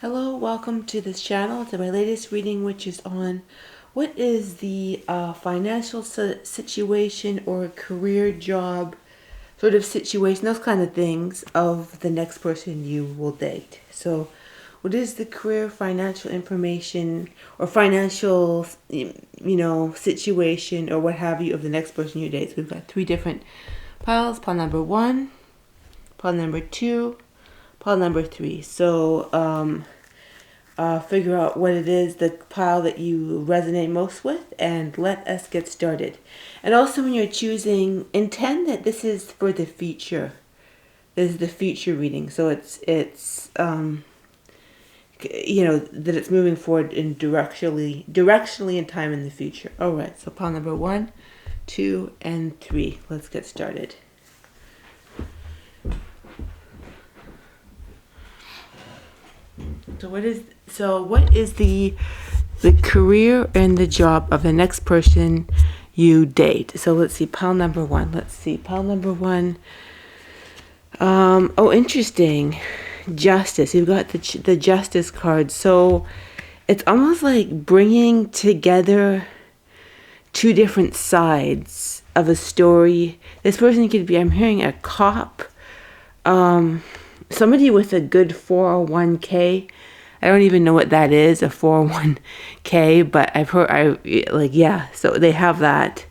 Hello, welcome to this channel, to my latest reading, which is on what is the financial situation or career job sort of situation, those kind of things of the next person you will date. So what is the career financial information or financial, situation or what have you of the next person you date? So we've got three different piles. Pile number 1, pile number 2, pile number 3. So figure out what it is, the pile that you resonate most with, and let us get started. And also when you're choosing, intend that this is for the future. This is the future reading. So it's that it's moving forward in directionally in time in the future. All right, so pile number 1, 2, and 3. Let's get started. So what is the career and the job of the next person you date? So let's see, pile number 1. Interesting. Justice. You've got the Justice card. So it's almost like bringing together two different sides of a story. This person could be, I'm hearing, a cop, somebody with a good 401k. I don't even know what that is, a 401k, but I've heard, so they have that.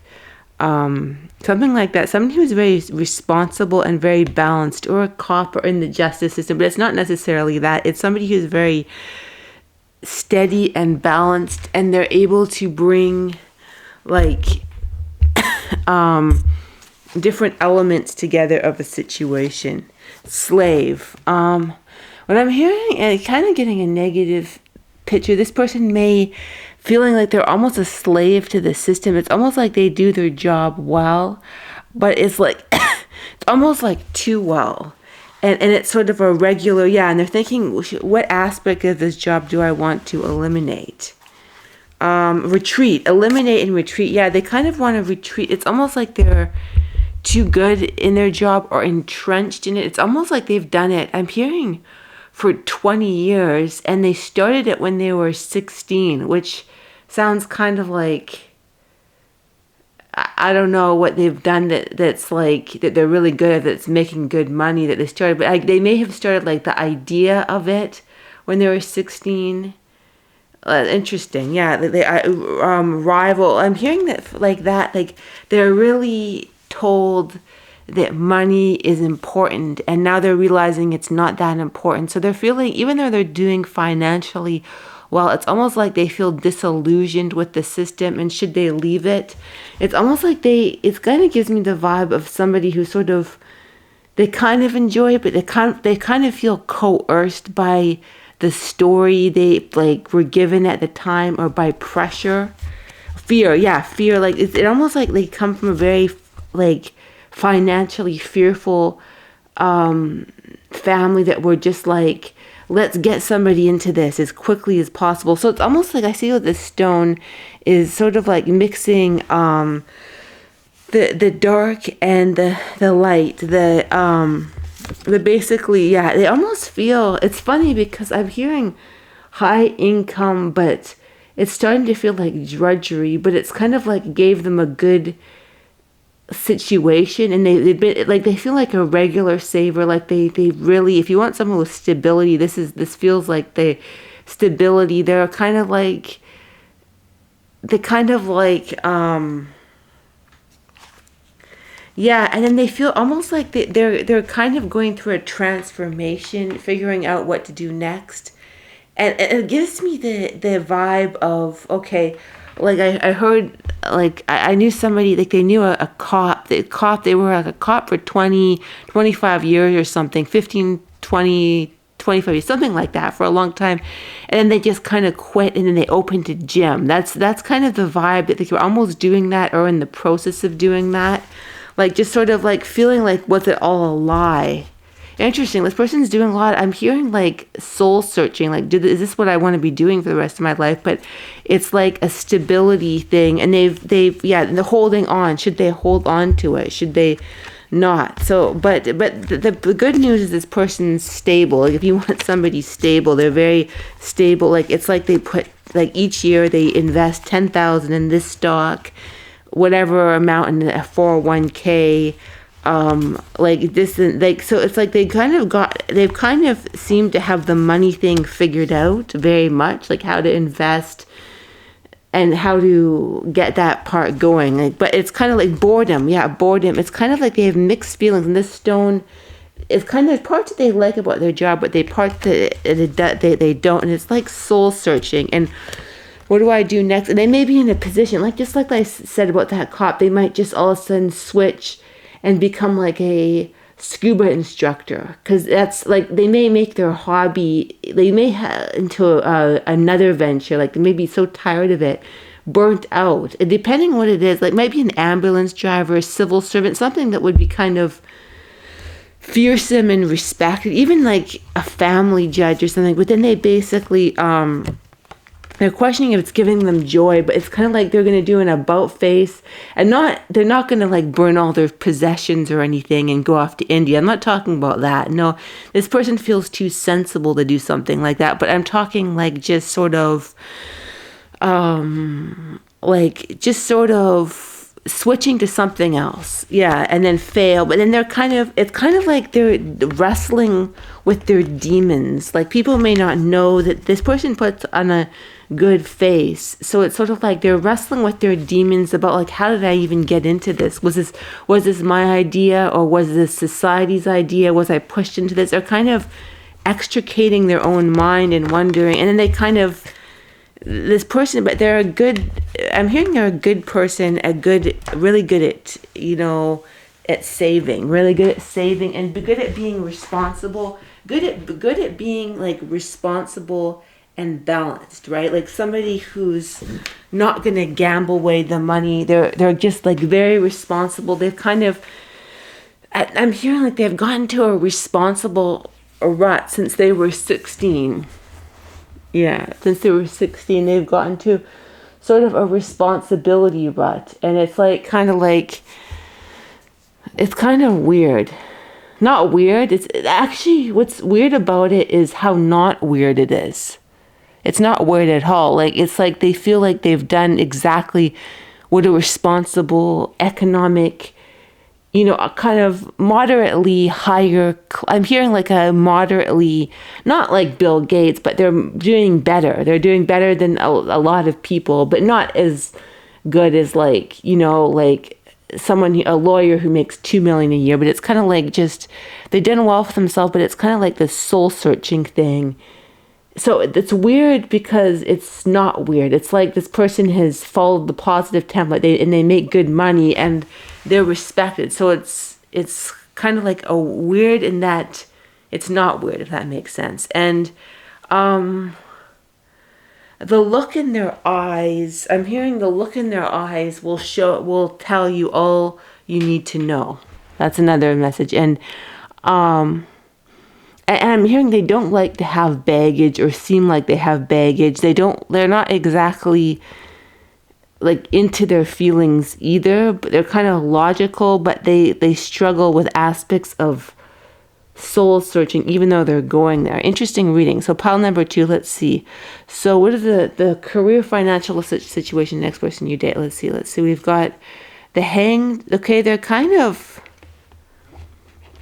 Something like that. Somebody who's very responsible and very balanced, or a cop, or in the justice system, but it's not necessarily that. It's somebody who's very steady and balanced, and they're able to bring, different elements together of a situation. Slave. What I'm hearing, and kind of getting a negative picture, this person may feeling like they're almost a slave to the system. It's almost like they do their job well, but it's like it's almost like too well. And it's sort of a regular, and they're thinking, what aspect of this job do I want to eliminate? Eliminate and retreat. Yeah, they kind of want to retreat. It's almost like they're too good in their job or entrenched in it. It's almost like they've done it, I'm hearing, for 20 years, and they started it when they were 16, which sounds kind of like, I don't know what they've done that's like, that they're really good at, that's making good money, that they started, but they may have started like the idea of it when they were 16. Interesting. Yeah, rival. I'm hearing that like they're really told that money is important, and now they're realizing it's not that important. So they're feeling, even though they're doing financially well, it's almost like they feel disillusioned with the system, and should they leave it? It's almost like it kind of gives me the vibe of somebody who sort of, they kind of enjoy it, but they kind of feel coerced by the story they were given at the time, or by pressure. Fear. It almost like they come from a very financially fearful family that were just like, let's get somebody into this as quickly as possible. So it's almost like I see that this stone is sort of like mixing the dark and the light. The basically, they almost feel, it's funny because I'm hearing high income, but it's starting to feel like drudgery, but it's kind of like gave them a good situation, and they've been like, they feel like a regular saver, like they really, if you want someone with stability, this feels like the stability. They're kind of like and then they feel almost like they're kind of going through a transformation, figuring out what to do next, and it gives me the vibe of, okay, like I heard, like I knew somebody, like they knew a cop. They were like a cop for 20, 25 years or something, 15, 20, 25 years, something like that, for a long time. And then they just kind of quit, and then they opened a gym. That's kind of the vibe, that they were almost doing that, or in the process of doing that. Like just sort of like feeling like, was it all a lie? Interesting. This person's doing a lot. I'm hearing like soul searching. Like, is this what I want to be doing for the rest of my life? But it's like a stability thing, and they're holding on. Should they hold on to it? Should they not. So, but the good news is this person's stable. Like if you want somebody stable, they're very stable. Like it's like they put, like each year they invest 10,000 in this stock, whatever amount in a 401k, like this, like, so it's like they've kind of seemed to have the money thing figured out very much, like how to invest and how to get that part going. Like, but it's kind of like boredom. Yeah, boredom. It's kind of like they have mixed feelings. And this stone is kind of parts that they like about their job, but parts that they don't. And it's like soul searching. And what do I do next? And they may be in a position, like just like I said about that cop, they might just all of a sudden switch and become like a scuba instructor, because that's like they may make their hobby, they may have into another venture, like they may be so tired of it, burnt out, and depending on what it is, like might be an ambulance driver, a civil servant, something that would be kind of fearsome and respected, even like a family judge or something. But then they basically they're questioning if it's giving them joy, but it's kind of like they're going to do an about face, and they're not going to like burn all their possessions or anything and go off to India. I'm not talking about that. No, this person feels too sensible to do something like that, but I'm talking like just sort of, switching to something else. Yeah. And then fail. But then it's kind of like they're wrestling with their demons. Like people may not know that this person puts on a good face. So it's sort of like they're wrestling with their demons about like, how did I even get into this? Was this my idea, or was this society's idea? Was I pushed into this? They're kind of extricating their own mind and wondering. And then they kind of, this person, but I'm hearing they're a good person, really good at, at saving, really good at saving, and good at being responsible, good at being like responsible and balanced, right? Like somebody who's not going to gamble away the money. They're just like very responsible. They've kind of, I'm hearing like they've gotten to a responsible rut since they were 16. Yeah, since they were 16, they've gotten to sort of a responsibility rut. And it's like, it's kind of weird. Not weird. It's actually, what's weird about it is how not weird it is. It's not weird at all. Like, it's like they feel like they've done exactly what a responsible economic, a kind of moderately higher, I'm hearing like a moderately, not like Bill Gates, but they're doing better. They're doing better than a lot of people, but not as good as like, like a lawyer who makes $2 million a year. But it's kind of like just, they've done well for themselves, but it's kind of like this soul searching thing. So it's weird because it's not weird. It's like this person has followed the positive template, and they make good money and they're respected. So it's kind of like a weird in that it's not weird, if that makes sense. And the look in their eyes, I'm hearing the look in their eyes will tell you all you need to know. That's another message. And I'm hearing they don't like to have baggage or seem like they have baggage. They're not exactly like into their feelings either, but they're kind of logical, but they struggle with aspects of soul searching, even though they're going there. Interesting reading. So pile number 2, let's see. So what is the career financial situation, next person you date? Let's see. We've got the Hanged. Okay, they're kind of,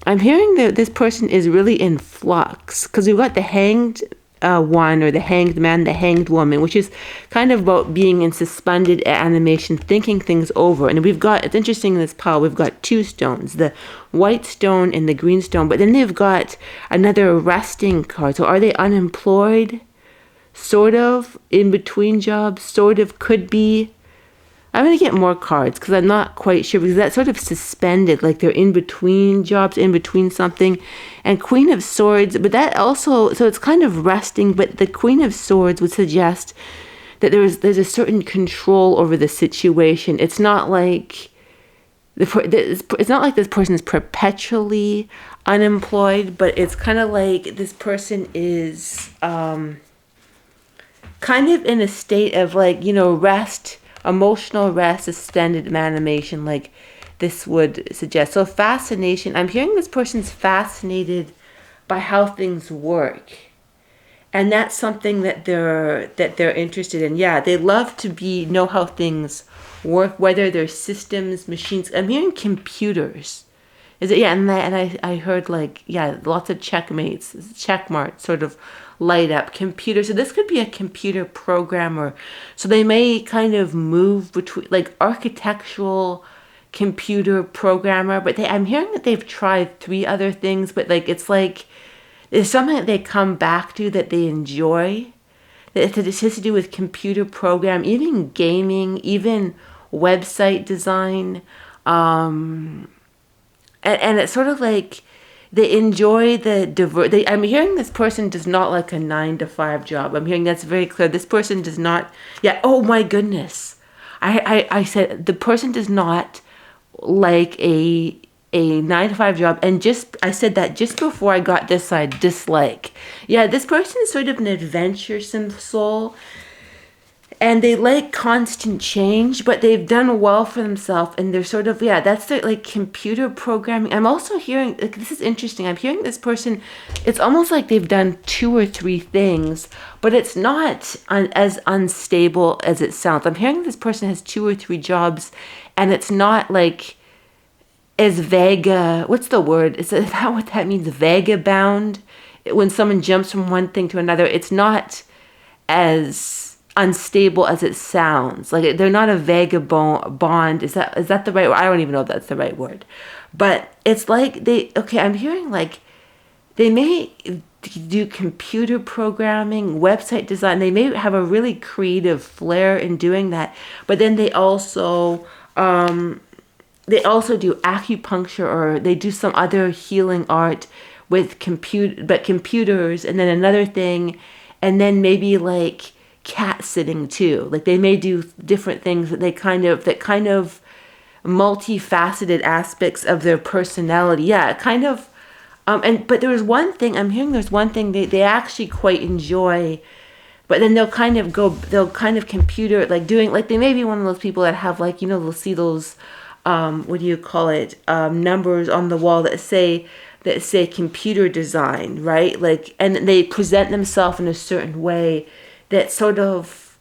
I'm hearing that this person is really in flux, because we've got the Hanged one, or the Hanged man, the Hanged woman, which is kind of about being in suspended animation, thinking things over. And it's interesting in this pile, we've got 2 stones, the white stone and the green stone, but then they've got another resting card. So are they unemployed? Sort of, in between jobs, sort of, could be. I'm going to get more cards because I'm not quite sure, because that's sort of suspended, like they're in between jobs, in between something. And Queen of Swords, but that also, so it's kind of resting, but the Queen of Swords would suggest that there's a certain control over the situation. It's not like this person is perpetually unemployed, but it's kind of like this person is kind of in a state of like, rest, emotional rest, suspended animation, like this would suggest. So fascination, I'm hearing this person's fascinated by how things work. And that's something that they're interested in. Yeah, they love to know how things work, whether they're systems, machines. I'm hearing computers. Is it? Yeah, and I heard like, yeah, lots of check marks sort of light up. Computer. So this could be a computer programmer. So they may kind of move between like architectural computer programmer, but I'm hearing that they've tried 3 other things, but like it's something that they come back to that they enjoy. It has to do with computer program, even gaming, even website design. And it's sort of like they enjoy the I'm hearing this person does not like a 9-to-5 job. I'm hearing that's very clear. This person does not. Yeah. Oh my goodness. I said the person does not like a 9-to-5 job, and I said that just before I got this side dislike. Yeah, this person is sort of an adventuresome soul. And they like constant change, but they've done well for themselves, and they're sort of, yeah, that's their like computer programming. I'm also hearing, like, this is interesting. I'm hearing this person, it's almost like they've done 2 or 3 things, but it's not as unstable as it sounds. I'm hearing this person has 2 or 3 jobs, and it's not like as what's the word? Is that what that means? Vagabond? When someone jumps from one thing to another, it's not as unstable as it sounds. Like they're not a vagabond. Is that the right word? I don't even know if that's the right word. But it's like I'm hearing like they may do computer programming, website design. They may have a really creative flair in doing that. But then they also do acupuncture, or they do some other healing art with computers, and then another thing, and then maybe like cat sitting too. Like they may do different things that kind of multifaceted aspects of their personality. Yeah, kind of. But there's one thing I'm hearing. There's one thing they actually quite enjoy, but then they'll kind of computer like doing, like they may be one of those people that have like, they'll see those what do you call it, numbers on the wall that say computer design, right? Like, and they present themselves in a certain way that sort of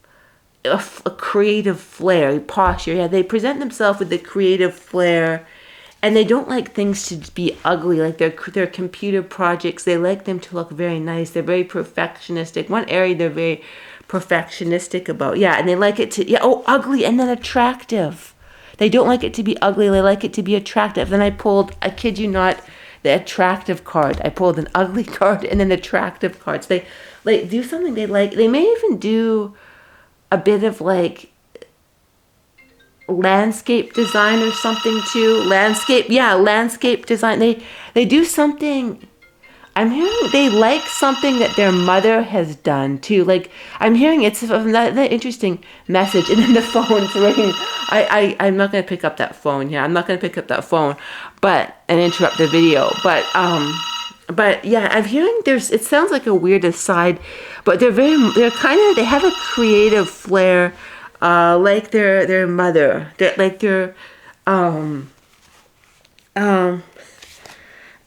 a creative flair, posture. Yeah, they present themselves with the creative flair, and they don't like things to be ugly. Like their computer projects, they like them to look very nice. They're very perfectionistic. One area they're very perfectionistic about. Yeah, and they like it to ugly and then attractive. They don't like it to be ugly. They like it to be attractive. Then I kid you not, the attractive card. I pulled an ugly card and an attractive card. So they like do something they like. They may even do a bit of like landscape design or something too. Landscape design. They do something. I'm hearing they like something that their mother has done too. Like I'm hearing it's that interesting message, and then the phone's ringing. I'm not gonna pick up that phone. Yeah, I'm not gonna pick up that phone, and interrupt the video. But yeah, I'm hearing it sounds like a weird aside, but they have a creative flair, like their mother.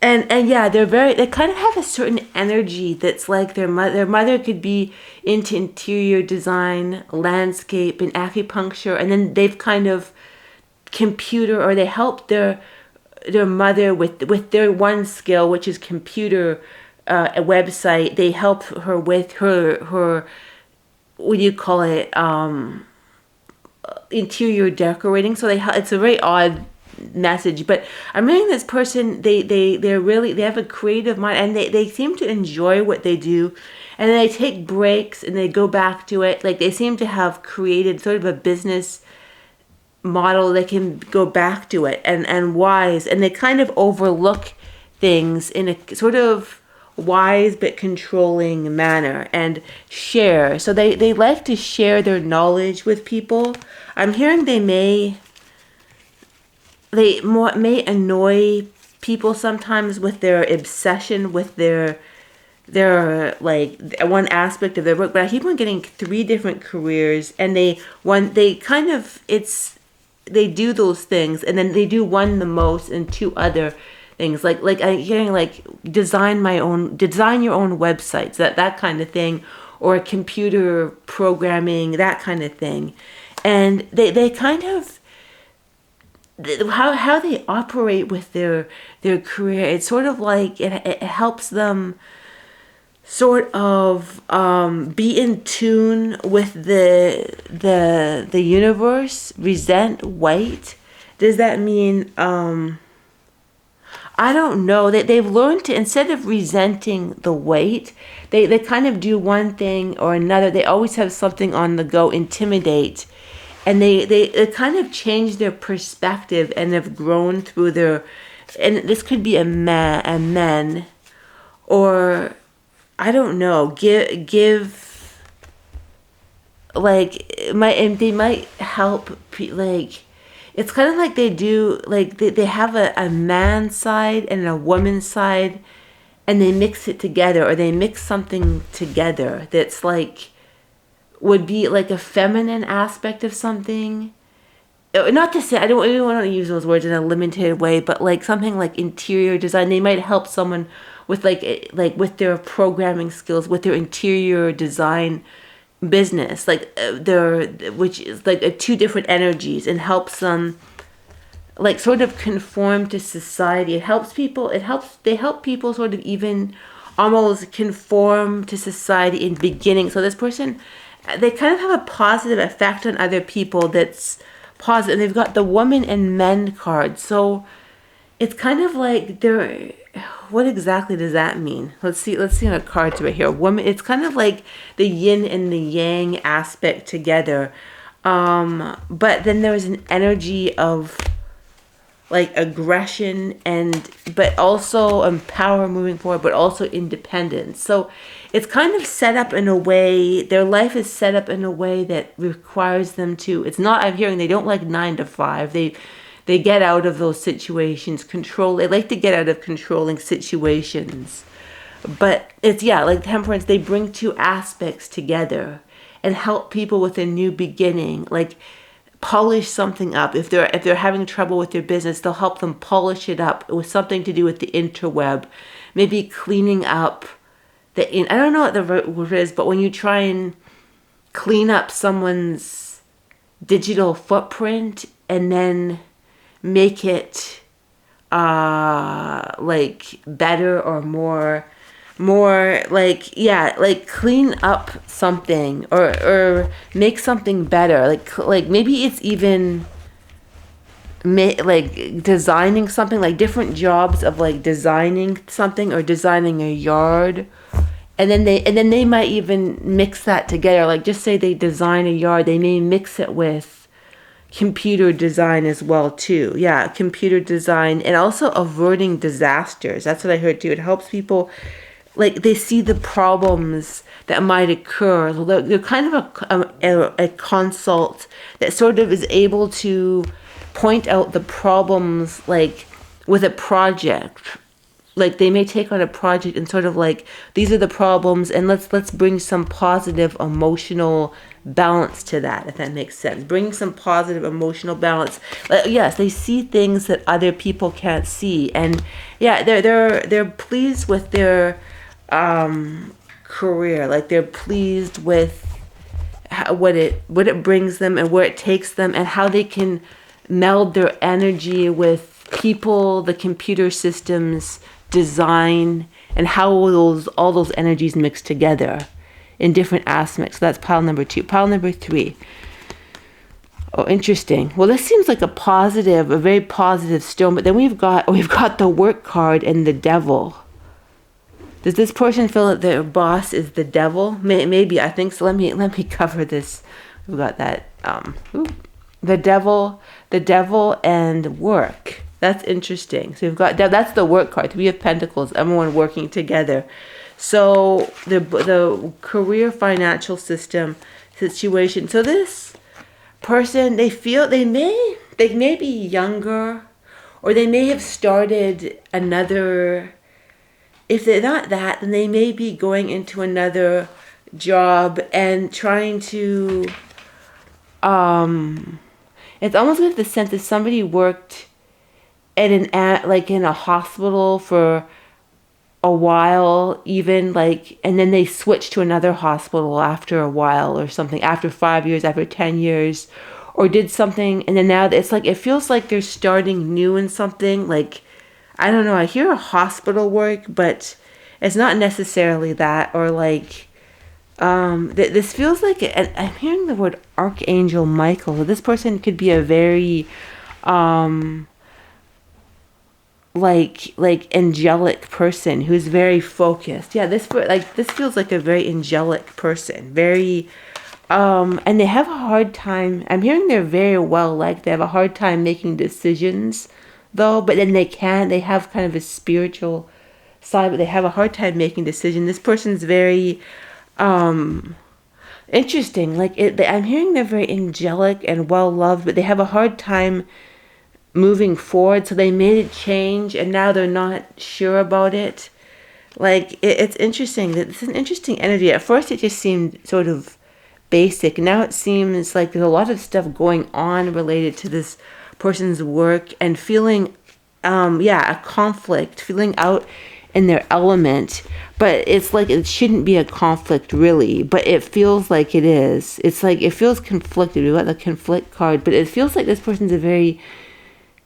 And yeah, they kind of have a certain energy that's like their mother. Their mother could be into interior design, landscape, and acupuncture, and then they've kind of computer, or they help their mother with their one skill, which is computer, a website. They help her with her what do you call it, interior decorating. So it's a very odd message, but I'm hearing this person, they have a creative mind, and they seem to enjoy what they do, and then they take breaks and they go back to it. Like they seem to have created sort of a business model. They can go back to it and wise, and they kind of overlook things in a sort of wise but controlling manner and share. So they like to share their knowledge with people. I'm hearing they may annoy people sometimes with their obsession with their like one aspect of their work, but I keep on getting 3 different careers, and they do those things, and then they do one the most and two other things, like I'm hearing like design your own websites, that kind of thing, or computer programming, that kind of thing. And they kind of, how they operate with their career, it's sort of like it helps them sort of be in tune with the universe. Resent white. Does that mean I don't know, they've learned to, instead of resenting the weight, they kind of do one thing or another. They always have something on the go, intimidate, and they kind of change their perspective and have grown through their, and this could be a men, or I don't know, give like they might help like, it's kind of like they do, like they have a man side and a woman side, and they mix it together, or they mix something together that's like, would be like a feminine aspect of something. Not to say, I don't even want to use those words in a limited way, but like something like interior design. They might help someone with like with their programming skills, with their interior design business, like which is like two different energies, and helps them like sort of conform to society. They help people sort of even almost conform to society in the beginning. So this person, they kind of have a positive effect on other people that's positive. And they've got the woman and men card. So it's kind of like they're, what exactly does that mean? Let's see on the cards right here. Woman, it's kind of like the yin and the yang aspect together. But then there's an energy of like aggression, but also power moving forward, but also independence. So it's kind of set up in a way, their life is set up in a way that requires them to, it's not, I'm hearing they don't like 9 to 5. They get out of those situations, they like to get out of controlling situations. But it's, yeah, like temperance, they bring two aspects together and help people with a new beginning, like polish something up. If they're having trouble with their business, they'll help them polish it up with something to do with the interweb, maybe cleaning up I don't know what the word is, but when you try and clean up someone's digital footprint and then make it like better or more like, yeah, like clean up something or make something better, like maybe it's even like designing something, like different jobs of like designing something or designing a yard, and then they might even mix that together. Like just say they design a yard, they may mix it with computer design as well too. Yeah, computer design, and also averting disasters. That's what I heard too. It helps people, like they see the problems that might occur. So they're kind of a consult that sort of is able to point out the problems, like with a project. Like they may take on a project and sort of like, these are the problems, and let's bring some positive emotional balance to that, if that makes sense. Bring some positive emotional balance. Yes, they see things that other people can't see, and yeah, they're pleased with their career. Like they're pleased with what it brings them and where it takes them, and how they can meld their energy with people, the computer systems, design, and how all those energies mix together in different aspects. So that's pile number 2. Pile number 3. Oh, interesting. Well, this seems like a very positive stone, but then we've got the work card and the devil. Does this person feel that their boss is the devil? Maybe, I think so. Let me cover this. We've got that the devil and work. That's interesting. So we've got that's the work card. 3 of Pentacles. Everyone working together. So the career financial system situation. So this person, they feel they may be younger, or they may have started another. If they're not that, then they may be going into another job and trying to It's almost like the sense that somebody worked at like in a hospital for a while, even like, and then they switched to another hospital after a while or something, after 5 years, after 10 years, or did something, and then now it's like, it feels like they're starting new in something. Like, I don't know, I hear a hospital work, but it's not necessarily that. Or like, this feels like, I'm hearing the word Archangel Michael. So this person could be a very, like angelic person who's very focused. Yeah, this feels like a very angelic person. Very, and they have a hard time. I'm hearing they're very well liked. They have a hard time making decisions, though. But then they have kind of a spiritual side, but they have a hard time making decisions. This person's very, interesting. Like I'm hearing they're very angelic and well loved, but they have a hard time moving forward. So they made a change and now they're not sure about it. Like it's interesting that it's an interesting energy. At first it just seemed sort of basic. Now it seems like there's a lot of stuff going on related to this person's work and feeling a conflict, feeling out in their element. But it's like it shouldn't be a conflict really, but it feels like it is. It's like it feels conflicted. We got the conflict card, but it feels like this person's a very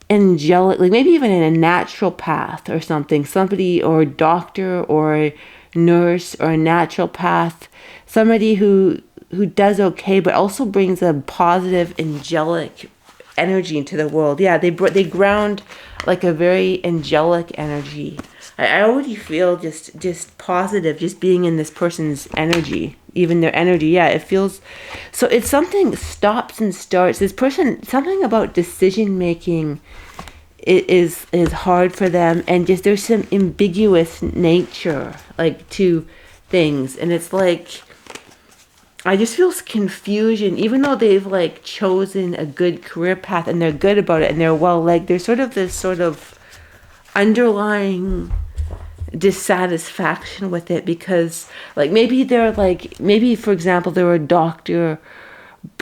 angelic, like maybe even in a natural path or something, somebody, or a doctor or a nurse or a natural path, somebody who does okay but also brings a positive angelic energy into the world. Yeah, they ground like a very angelic energy. I already feel just positive just being in this person's energy, even their energy. Yeah, it feels so. It's something stops and starts. This person, something about decision making is hard for them, and just there's some ambiguous nature like to things, and it's like I just feel confusion, even though they've like chosen a good career path and they're good about it and they're well, like there's sort of this sort of underlying dissatisfaction with it, because like maybe for example they're a doctor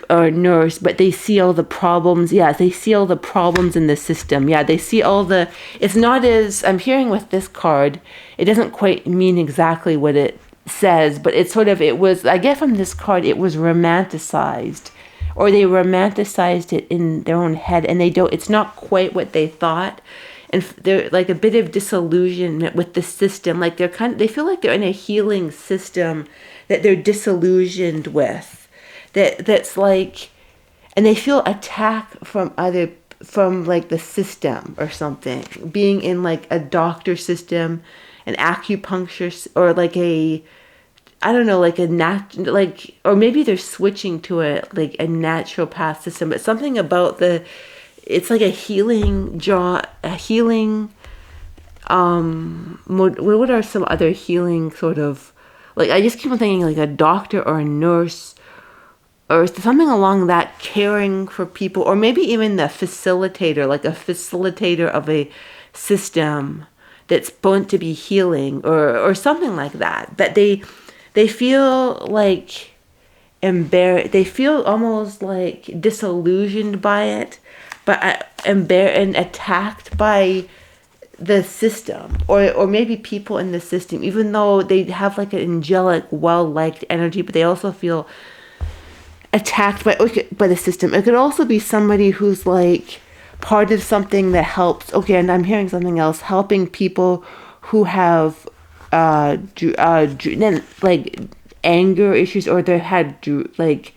or nurse, but they see all the problems. Yeah, they see all the problems in the system. Yeah, they see all the, it's not as, I'm hearing with this card, it doesn't quite mean exactly what it says, but it's sort of, it was, I get from this card, it was romanticized, or they romanticized it in their own head, and it's not quite what they thought. And they're like a bit of disillusionment with the system. Like they feel like they're in a healing system that they're disillusioned with. That's like, and they feel attack from like the system or something. Being in like a doctor system, an acupuncture, or like I don't know, like or maybe they're switching to a naturopath system, but something about it's like a healing what are some other healing sort of, like I just keep on thinking like a doctor or a nurse or something along that, caring for people, or maybe even the facilitator, like a facilitator of a system that's born to be healing, or something like that. But they feel like embarrassed, they feel almost like disillusioned by it, but embarrassed and attacked by the system, or maybe people in the system, even though they have like an angelic, well-liked energy, but they also feel attacked by the system. It could also be somebody who's like part of something that helps. Okay, and I'm hearing something else, helping people who have like anger issues, or they had like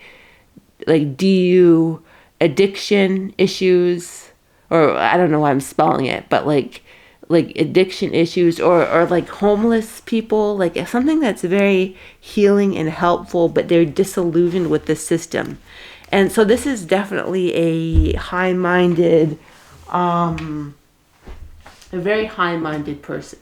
DU addiction issues, or I don't know why I'm spelling it, but like addiction issues, or like homeless people, like something that's very healing and helpful, but they're disillusioned with the system. And so this is definitely a very high-minded person.